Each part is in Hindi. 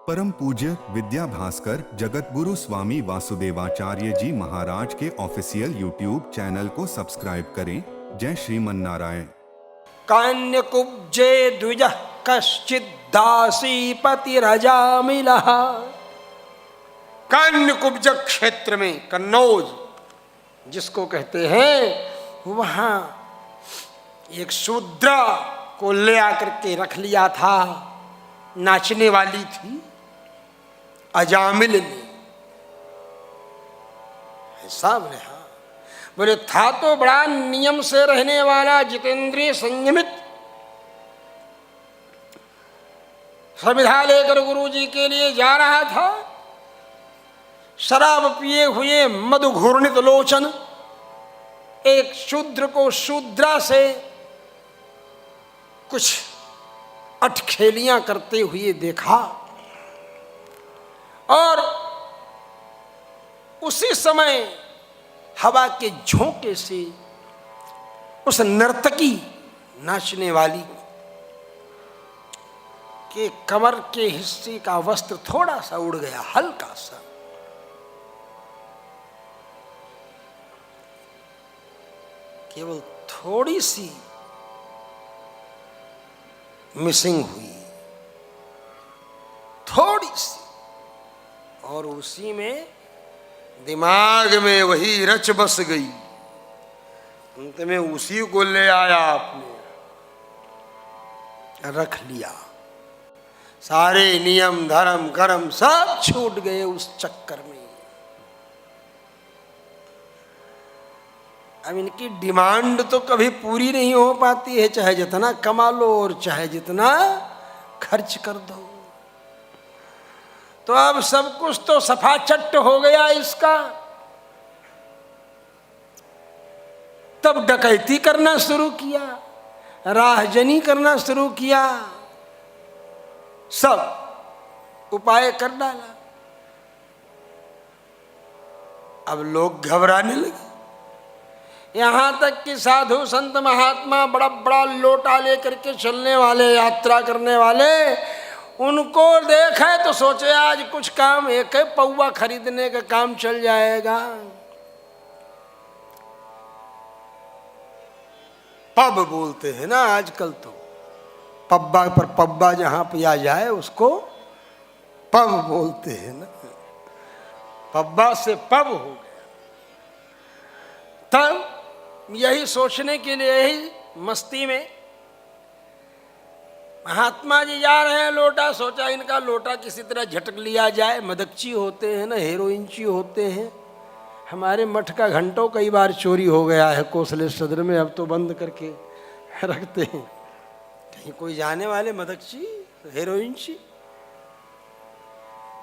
परम पूज्य विद्या भास्कर जगत गुरु स्वामी वासुदेवाचार्य जी महाराज के ऑफिशियल यूट्यूब चैनल को सब्सक्राइब करें। जय श्रीमन नारायण। कान्यकुब्जे द्विज कश्चिद्दासीपतिरजामिलः। कान्यकुब्ज क्षेत्र में, कन्नौज जिसको कहते हैं, वहां एक शूद्रा को ले आकर के रख लिया था। नाचने वाली थी अजामिल ने। सामने हाँ बोले, था तो बड़ा नियम से रहने वाला, जितेंद्रिय संयमित, संविधा लेकर गुरु जी के लिए जा रहा था। शराब पिए हुए मधु घूर्णित लोचन एक शूद्र को शूद्रा से कुछ अटखेलियां करते हुए देखा, और उसी समय हवा के झोंके से उस नर्तकी नाचने वाली के कमर के हिस्से का वस्त्र थोड़ा सा उड़ गया, हल्का सा। केवल थोड़ी सी मिसिंग हुई, थोड़ी सी, और उसी में दिमाग में वही रच बस गई। अंत में उसी को ले आया, आपने रख लिया। सारे नियम धर्म कर्म सब छूट गए उस चक्कर में। अब इनकी डिमांड तो कभी पूरी नहीं हो पाती है, चाहे जितना कमा लो और चाहे जितना खर्च कर दो। तो अब सब कुछ तो सफा चट्ट हो गया इसका। तब डकैती करना शुरू किया, राहजनी करना शुरू किया, सब उपाय कर डाला। अब लोग घबराने लगे। यहां तक कि साधु संत महात्मा बड़ा बड़ा लोटा लेकर के चलने वाले, यात्रा करने वाले, उनको देखे तो सोचे आज कुछ काम, एक पौवा खरीदने का काम चल जाएगा। पब बोलते हैं ना आजकल, तो पब्बा पर पब्बा जहां पिया जाए उसको पब बोलते हैं ना। पब्बा से पब हो गया। तब यही सोचने के लिए, यही मस्ती में महात्मा जी जा रहे हैं। लोटा सोचा इनका लोटा किसी तरह झटक लिया जाए। मदकची होते हैं ना, हेरोइनची होते हैं। हमारे मठ का घंटों कई बार चोरी हो गया है कोसले सदर में, अब तो बंद करके रखते हैं। कहीं कोई जाने वाले मदकची, हेरोइनची।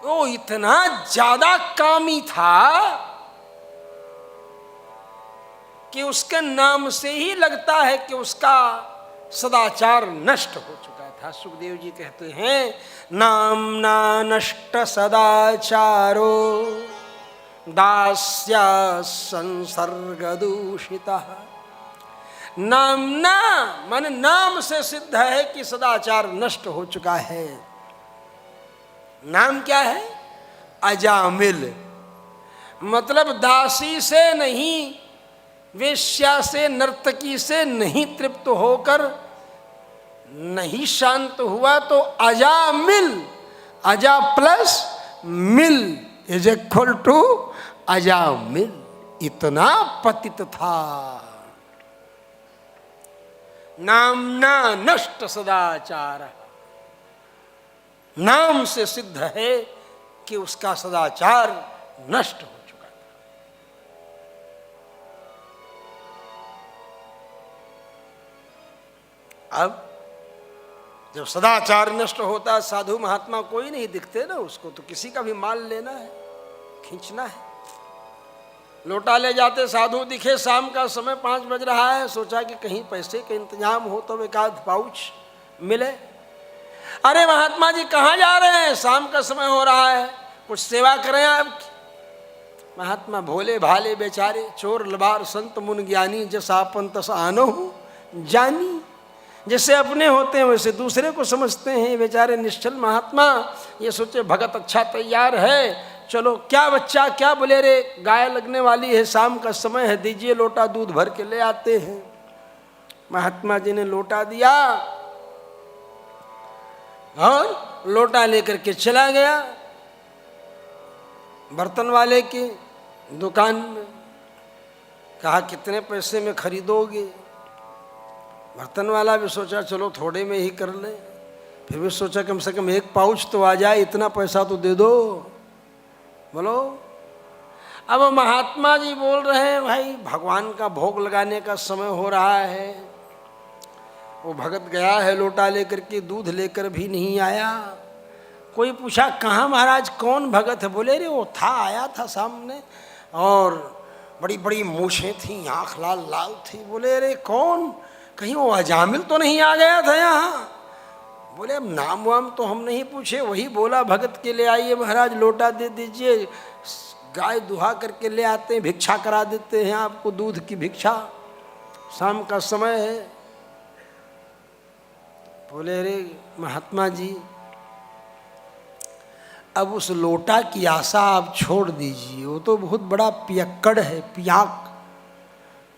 वो इतना ज्यादा कामी था कि उसके नाम से ही लगता है कि उसका सदाचार नष्ट हो चुका था। सुखदेव जी कहते हैं, नामना नष्ट सदाचारो दास्या संसर्ग दूषिता। नामना मन नाम से सिद्ध है कि सदाचार नष्ट हो चुका है। नाम क्या है? अजामिल। मतलब दासी से नहीं, वेश्या से, नर्तकी से नहीं तृप्त होकर नहीं शांत हुआ तो अजामिल, अजा प्लस मिल इज इक्वल टू अजामिल। इतना पतित था। नामना नष्ट सदाचार। नाम से सिद्ध है कि उसका सदाचार नष्ट हो। अब जब सदाचार नष्ट होता, साधु महात्मा कोई नहीं दिखते ना, उसको तो किसी का भी माल लेना है, खींचना है। लोटा ले जाते, साधु दिखे, शाम का समय 5 बज रहा है। सोचा कि कहीं पैसे का इंतजाम हो तो एक आध पाउच मिले। अरे महात्मा जी कहाँ जा रहे हैं? शाम का समय हो रहा है, कुछ सेवा करें आपकी। महात्मा भोले भाले बेचारे, चोर लबार संत मुन ज्ञानी, जस आपन तस आनो जानी। जैसे अपने होते हैं वैसे दूसरे को समझते हैं। बेचारे निश्चल महात्मा ये सोचे भगत अच्छा तैयार है, चलो क्या बच्चा क्या बोले रे, गाय लगने वाली है, शाम का समय है, दीजिए लोटा दूध भर के ले आते हैं। महात्मा जी ने लोटा दिया और लोटा लेकर के चला गया बर्तन वाले की दुकान में। कहा कितने पैसे में खरीदोगे? बर्तन वाला भी सोचा चलो थोड़े में ही कर ले, फिर भी सोचा कम से कम एक पाउच तो आ जाए, इतना पैसा तो दे दो। बोलो। अब महात्मा जी बोल रहे हैं भाई भगवान का भोग लगाने का समय हो रहा है। वो भगत गया है लोटा लेकर के, दूध लेकर भी नहीं आया। कोई पूछा कहाँ महाराज कौन भगत है? बोले रे वो था, आया था सामने और बड़ी बड़ी मूछें थी, आँख लाल लाल थी। बोले रे कौन? कहीं वो अजामिल तो नहीं आ गया था यहाँ? बोले अब नाम वाम तो हम नहीं पूछे, वही बोला भगत के ले आइए महाराज, लोटा दे दीजिए, गाय दुहा करके ले आते हैं, भिक्षा करा देते हैं आपको, दूध की भिक्षा, शाम का समय है। बोले रे महात्मा जी अब उस लोटा की आशा आप छोड़ दीजिए, वो तो बहुत बड़ा पियक्कड़ है, पियाक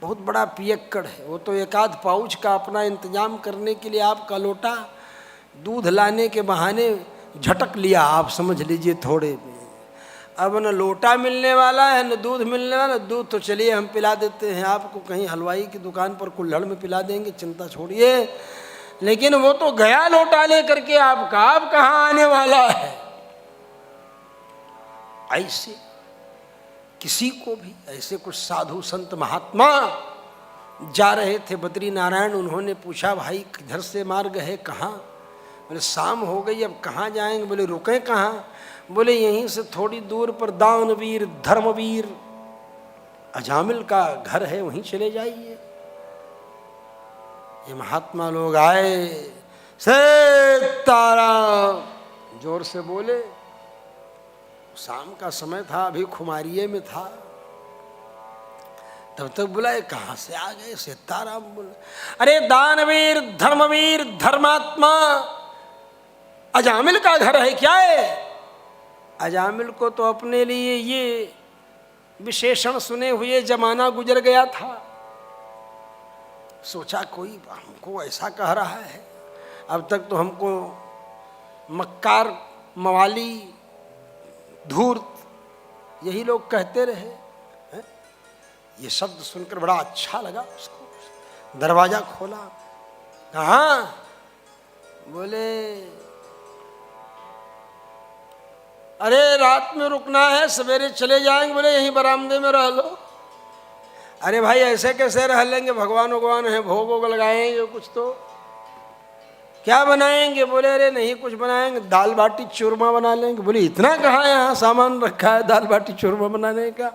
बहुत बड़ा पियक्कड़ है। वो तो एक आध पाउच का अपना इंतजाम करने के लिए आपका लोटा दूध लाने के बहाने झटक लिया, आप समझ लीजिए थोड़े में। अब न लोटा मिलने वाला है न दूध मिलने वाला। दूध तो चलिए हम पिला देते हैं आपको, कहीं हलवाई की दुकान पर कुल्हड़ में पिला देंगे, चिंता छोड़िए। लेकिन वो तो गया लोटा ले करके आपका, आप कहाँ आने वाला है? ऐसे किसी को भी, ऐसे कुछ साधु संत महात्मा जा रहे थे बद्री नारायण। उन्होंने पूछा भाई किधर से मार्ग है, कहाँ? बोले शाम हो गई, अब कहाँ जाएंगे? बोले रुके कहाँ? बोले यहीं से थोड़ी दूर पर दानवीर धर्मवीर अजामिल का घर है, वहीं चले जाइए। ये महात्मा लोग आए, सीताराम जोर से बोले। शाम का समय था, अभी खुमारिये में था। तब तक बुलाए, कहाँ से आ गए? सीताराम बोले। अरे दानवीर धर्मवीर धर्मात्मा अजामिल का घर है क्या है? अजामिल को तो अपने लिए ये विशेषण सुने हुए जमाना गुजर गया था। सोचा कोई हमको ऐसा कह रहा है, अब तक तो हमको मक्कार मवाली धूर्त यही लोग कहते रहे हैं? ये शब्द सुनकर बड़ा अच्छा लगा उसको। दरवाजा खोला, कहाँ? बोले अरे रात में रुकना है, सवेरे चले जाएंगे। बोले यहीं बरामदे में रह लो। अरे भाई ऐसे कैसे रह लेंगे, भगवान भगवान है, भोग वोग लगाएंगे कुछ तो, क्या बनाएंगे? बोले अरे नहीं कुछ बनाएंगे, दाल बाटी चूरमा बना लेंगे। बोले इतना कहाँ यहाँ सामान रखा है दाल बाटी चूरमा बनाने का?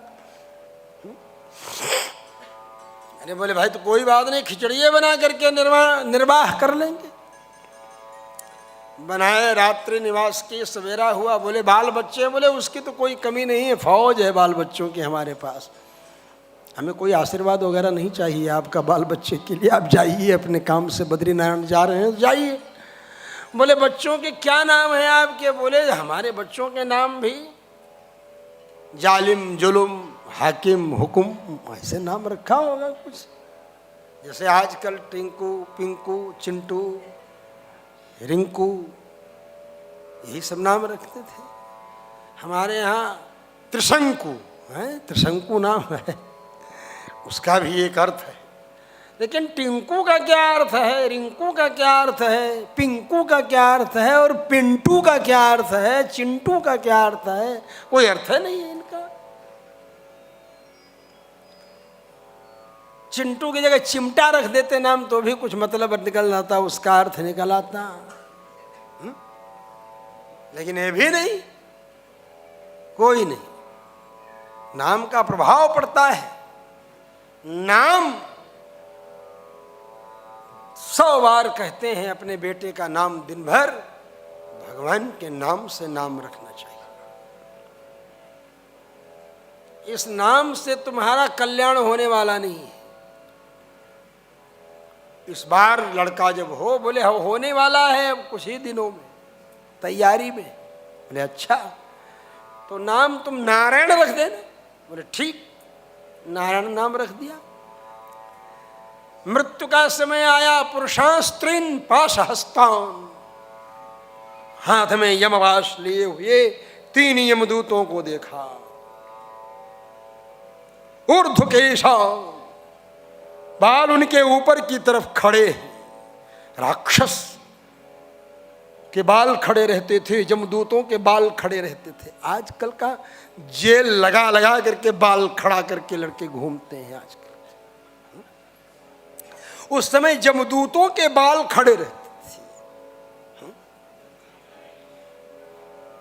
अरे बोले भाई तो कोई बात नहीं, खिचड़िए बना करके निर्वाह कर लेंगे। बनाए, रात्रि निवास की, सवेरा हुआ। बोले बाल बच्चे? बोले उसकी तो कोई कमी नहीं है, फौज है बाल बच्चों की हमारे पास, हमें कोई आशीर्वाद वगैरह नहीं चाहिए आपका बाल बच्चे के लिए, आप जाइए अपने काम से, बद्रीनारायण जा रहे हैं जाइए। बोले बच्चों के क्या नाम है आपके? बोले हमारे बच्चों के नाम भी जालिम जुलुम हाकिम हुकुम ऐसे नाम रखा होगा कुछ, जैसे आजकल टिंकू पिंकू चिंटू रिंकू यही सब नाम रखते थे। हमारे यहाँ त्रिशंकु है, त्रिशंकु नाम है, उसका भी एक अर्थ है। लेकिन टिंकू का क्या अर्थ है, रिंकू का क्या अर्थ है, पिंकू का क्या अर्थ है और पिंटू का क्या अर्थ है, चिंटू का क्या अर्थ है? कोई अर्थ नहीं है इनका। चिंटू की जगह चिमटा रख देते नाम तो भी कुछ मतलब निकल आता, उसका अर्थ निकल आता। लेकिन ये भी नहीं, कोई नहीं। नाम का प्रभाव पड़ता है। नाम 100 बार कहते हैं अपने बेटे का नाम, दिन भर भगवान के नाम से नाम रखना चाहिए। इस नाम से तुम्हारा कल्याण होने वाला नहीं है। इस बार लड़का जब हो, बोले होने वाला है अब कुछ ही दिनों में, तैयारी में। बोले अच्छा, तो नाम तुम नारायण रख देना। बोले ठीक, नारायण नाम रख दिया। मृत्यु का समय आया, पुरुषास्त्रीन पाशहस्तान, हाथ में यमवास लिए हुए 3 यमदूतों को देखा। ऊर्ध्वकेशा, बाल उनके ऊपर की तरफ खड़े हैं। राक्षस के बाल खड़े रहते थे, यमदूतों के बाल खड़े रहते थे। आजकल का जेल लगा लगा करके बाल खड़ा करके लड़के घूमते हैं आजकल। उस समय यमदूतों के बाल खड़े रहते थे।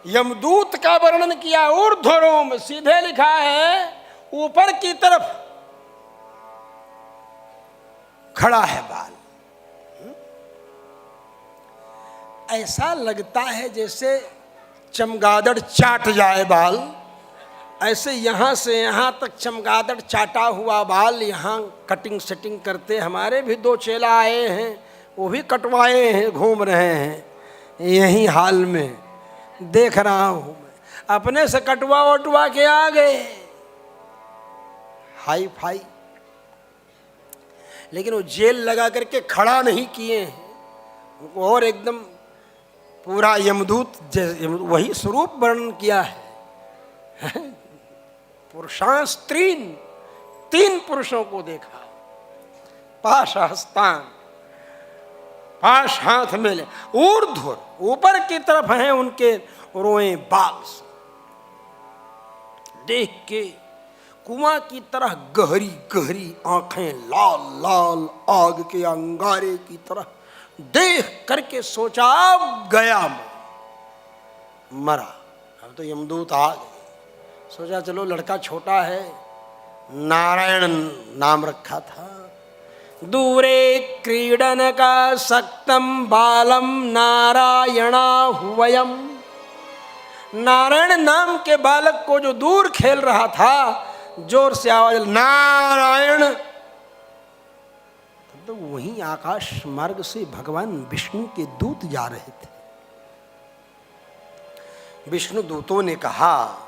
यमदूत का वर्णन किया, ऊर्ध्वरोम, सीधे लिखा है ऊपर की तरफ खड़ा है बाल। ऐसा लगता है जैसे चमगादड़ चाट जाए बाल, ऐसे यहां से यहां तक चमगादड़ चाटा हुआ बाल, यहां कटिंग सेटिंग करते। हमारे भी 2 चेला आए हैं, वो भी कटवाए हैं, घूम रहे हैं यही हाल में, देख रहा हूं मैं। अपने से कटवा वटवा के आ गए, हाई फाई। लेकिन वो जेल लगा करके खड़ा नहीं किए हैं उनको, और एकदम पूरा यमदूत वही स्वरूप वर्णन किया है। पुरुषास्त्रीन, 3 पुरुषों को देखा। पाशहस्तान, पाश हाथ में ले, ऊर्ध्व, ऊपर की तरफ हैं उनके रोए बाल। देख के कुआं की तरह गहरी गहरी आंखें, लाल लाल आग के अंगारे की तरह। देख करके सोचा अब गया मरा। अब तो यमदूत आ गए। सोचा चलो लड़का छोटा है, नारायण नाम रखा था। दूरे क्रीडन का सक्तम बालम नारायणा हुवयम। नारायण नाम के बालक को जो दूर खेल रहा था, जोर से आवाज नारायण। तो वहीं आकाश मार्ग से भगवान विष्णु के दूत जा रहे थे। विष्णु दूतों ने कहा,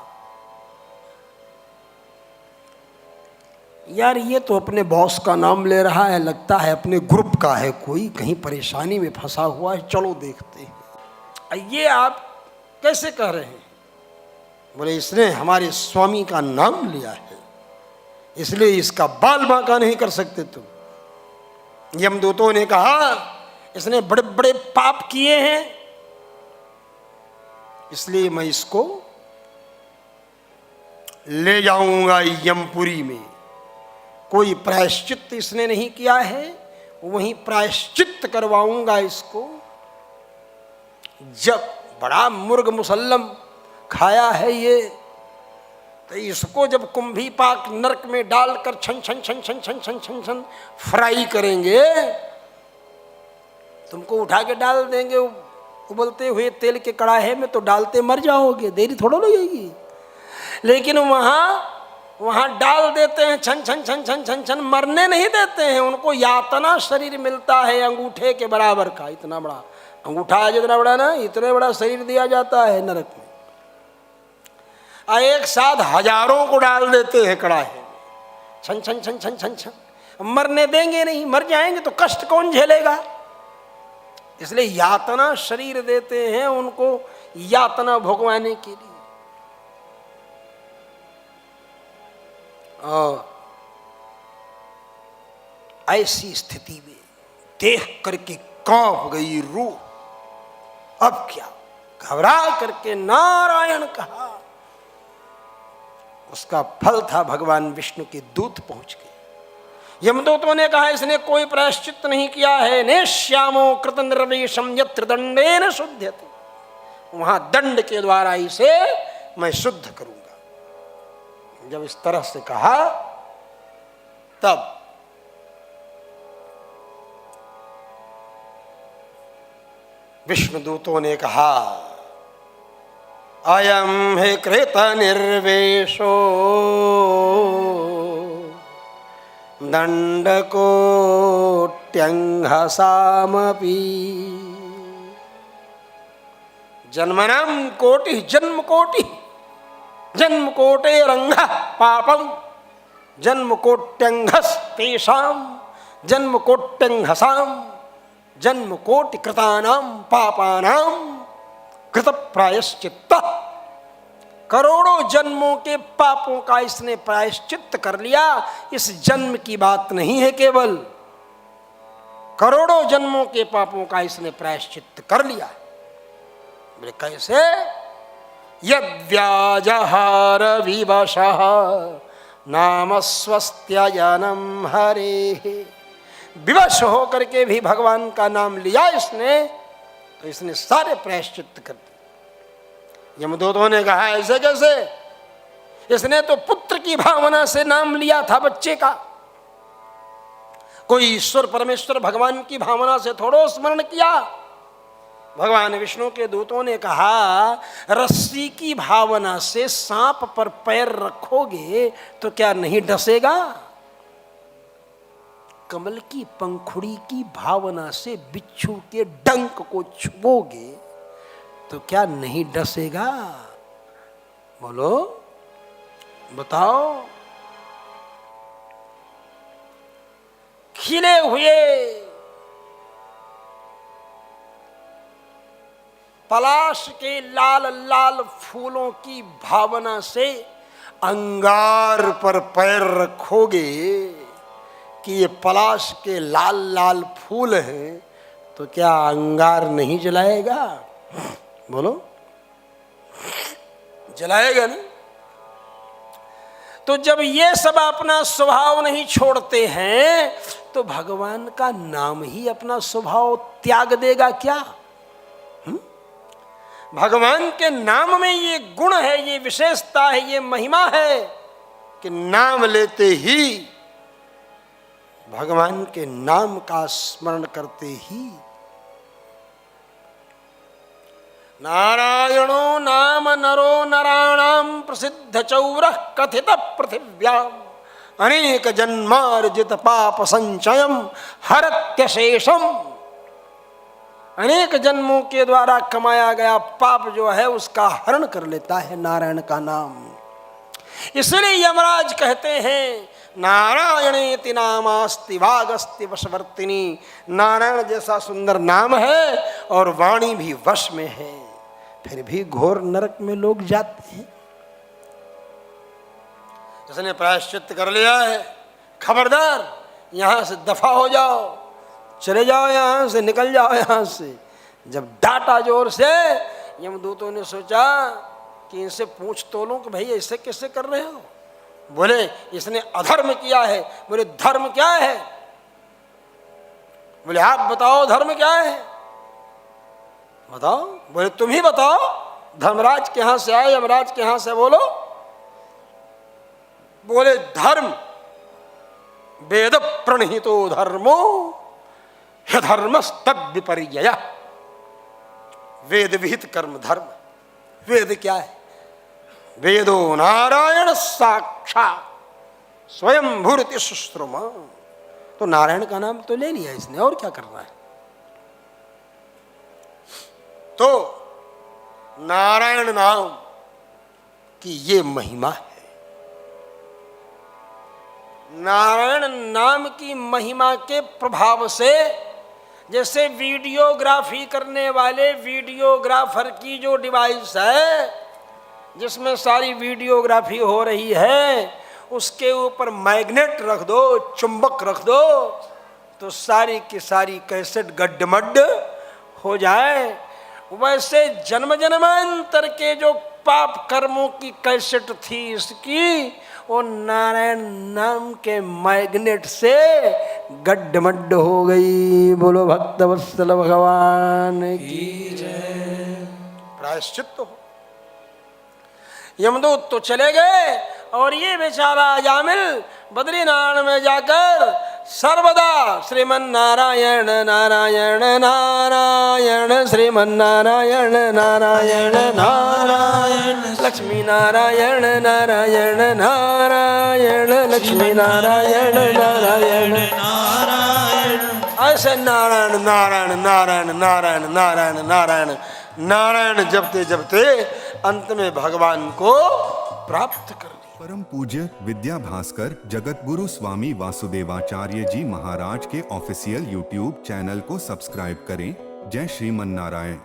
यार ये तो अपने बॉस का नाम ले रहा है, लगता है अपने ग्रुप का है, कोई कहीं परेशानी में फंसा हुआ है, चलो देखते हैं। ये आप कैसे कह रहे हैं? बोले इसने हमारे स्वामी का नाम लिया है, इसलिए इसका बाल बांका नहीं कर सकते तुम। यमदूतों ने कहा इसने बड़े बड़े पाप किए हैं, इसलिए मैं इसको ले जाऊंगा यमपुरी में। कोई प्रायश्चित इसने नहीं किया है, वहीं प्रायश्चित करवाऊंगा इसको। जब बड़ा मुर्ग मुसल्लम खाया है ये, तो इसको जब कुंभी पाक नरक में डालकर छन छन छन छन छन छन छन छन फ्राई करेंगे, तुमको उठा के डाल देंगे उबलते हुए तेल के कड़ाहे में, तो डालते मर जाओगे, देरी थोड़ा लगेगी। लेकिन वहां डाल देते हैं छन छन छन छन छन छन, मरने नहीं देते हैं उनको, यातना शरीर मिलता है अंगूठे के बराबर का। इतना बड़ा अंगूठा जितना बड़ा ना, इतने बड़ा शरीर दिया जाता है नरक में। एक साथ हजारों को डाल देते हैं कड़ाहे में, छन छन छन छन छन छन। मरने देंगे नहीं, मर जाएंगे तो कष्ट कौन झेलेगा? इसलिए यातना शरीर देते हैं उनको, यातना भोगवाने के लिए। और ऐसी स्थिति में देख करके कांप गई रूह। अब क्या? घबरा करके नारायण कहा। उसका फल था भगवान विष्णु के दूत पहुंच गए। यमदूतों ने कहा इसने कोई प्रायश्चित नहीं किया है। नेश्यामो कृत निर्वेशम यत्र दंडेन शुध्यते, वहां दंड के द्वारा इसे मैं शुद्ध करूंगा। जब इस तरह से कहा तब विष्णुदूतों ने कहा अयम हे कृत निर्वेशो दंडकोट्यंघसामपि जन्मनाम कोटि जन्म कोटि जन्म कोटेरंघ पापम जन्म कोट्यंघस तेषाम जन्म कोट्यंघसाम जन्म कोटि कृतानाम पापानाम कृत प्रायश्चित्त। करोड़ों जन्मों के पापों का इसने प्रायश्चित्त कर लिया। इस जन्म की बात नहीं है केवल, करोड़ों जन्मों के पापों का इसने प्रायश्चित्त कर लिया। बोले कैसे? यद्व्याजहार विवशः नाम स्वस्त्ययनम हरे। विवश होकर के भी भगवान का नाम लिया इसने, तो इसने सारे प्रायश्चित्त कर दिए। यमदूतों ने कहा ऐसे कैसे? इसने तो पुत्र की भावना से नाम लिया था बच्चे का, कोई ईश्वर परमेश्वर भगवान की भावना से थोड़ो स्मरण किया। भगवान विष्णु के दूतों ने कहा रस्सी की भावना से सांप पर पैर रखोगे तो क्या नहीं डसेगा? कमल की पंखुड़ी की भावना से बिच्छू के डंक को छुओगे तो क्या नहीं डसेगा? बोलो बताओ। खिले हुए पलाश के लाल लाल फूलों की भावना से अंगार पर पैर रखोगे कि ये पलाश के लाल लाल फूल हैं तो क्या अंगार नहीं जलाएगा? बोलो जलाएगा ना। तो जब ये सब अपना स्वभाव नहीं छोड़ते हैं तो भगवान का नाम ही अपना स्वभाव त्याग देगा क्या? भगवान के नाम में ये गुण है, ये विशेषता है, ये महिमा है कि नाम लेते ही, भगवान के नाम का स्मरण करते ही नारायणो नाम नरो नराणाम प्रसिद्ध चौरः कथित पृथिव्याम अनेक जन्मार्जित पाप संचयम हरत्यशेषम। अनेक जन्मों के द्वारा कमाया गया पाप जो है उसका हरण कर लेता है नारायण का नाम। इसलिए यमराज कहते हैं नारायणेति नामास्ति वागस्ति वशवर्तिनी। नारायण जैसा सुंदर नाम है और वाणी भी वश में है, फिर भी घोर नरक में लोग जाते हैं। जिसने प्रायश्चित कर लिया है खबरदार यहां से दफा हो जाओ, चले जाओ यहां से, निकल जाओ यहां से। जब डांटा जोर से, यमदूतों ने सोचा कि इनसे पूछ तोलो कि भाई ऐसे कैसे कर रहे हो। बोले इसने अधर्म किया है। बोले धर्म क्या है? बोले आप बताओ धर्म क्या है, बताओ। बोले तुम ही बताओ, धर्मराज के यहां से आए, यमराज के यहां से बोलो। बोले धर्म वेद प्रणहितो धर्मो धर्मस्तद विपर्यय। वेद विहित कर्म धर्म। वेद क्या है? वेदो नारायण साक्षात स्वयं भूर्ति सुश्रुम। तो नारायण का नाम तो ले लिया इसने, और क्या करना है? तो नारायण नाम की ये महिमा है। नारायण नाम की महिमा के प्रभाव से जैसे वीडियोग्राफी करने वाले वीडियोग्राफर की जो डिवाइस है जिसमें सारी वीडियोग्राफी हो रही है, उसके ऊपर मैग्नेट रख दो, चुंबक रख दो, तो सारी की सारी कैसेट गड्ढमड्ढ हो जाए। वैसे जन्म जन्मांतर के जो पाप कर्मों की कैसेट थी इसकी, वो नारायण नाम के मैग्नेट से गड्ढमड्ढ हो गई। बोलो भक्तवत्सल भगवान की जय। प्रायश्चित्त हो। यमदूत तो चले गए और ये बेचारा जामिल बद्रीनारायण में जाकर सर्वदा श्रीमन नारायण नारायण नारायण श्रीमन नारायण नारायण नारायण लक्ष्मी नारायण नारायण नारायण लक्ष्मी नारायण नारायण नारायण ऐसे नारायण नारायण नारायण नारायण नारायण नारायण नारायण जपते जपते अंत में भगवान को प्राप्त कर लिया। परम पूज्य विद्या भास्कर जगत गुरु स्वामी वासुदेवाचार्य जी महाराज के ऑफिशियल यूट्यूब चैनल को सब्सक्राइब करें। जय श्रीमन नारायण।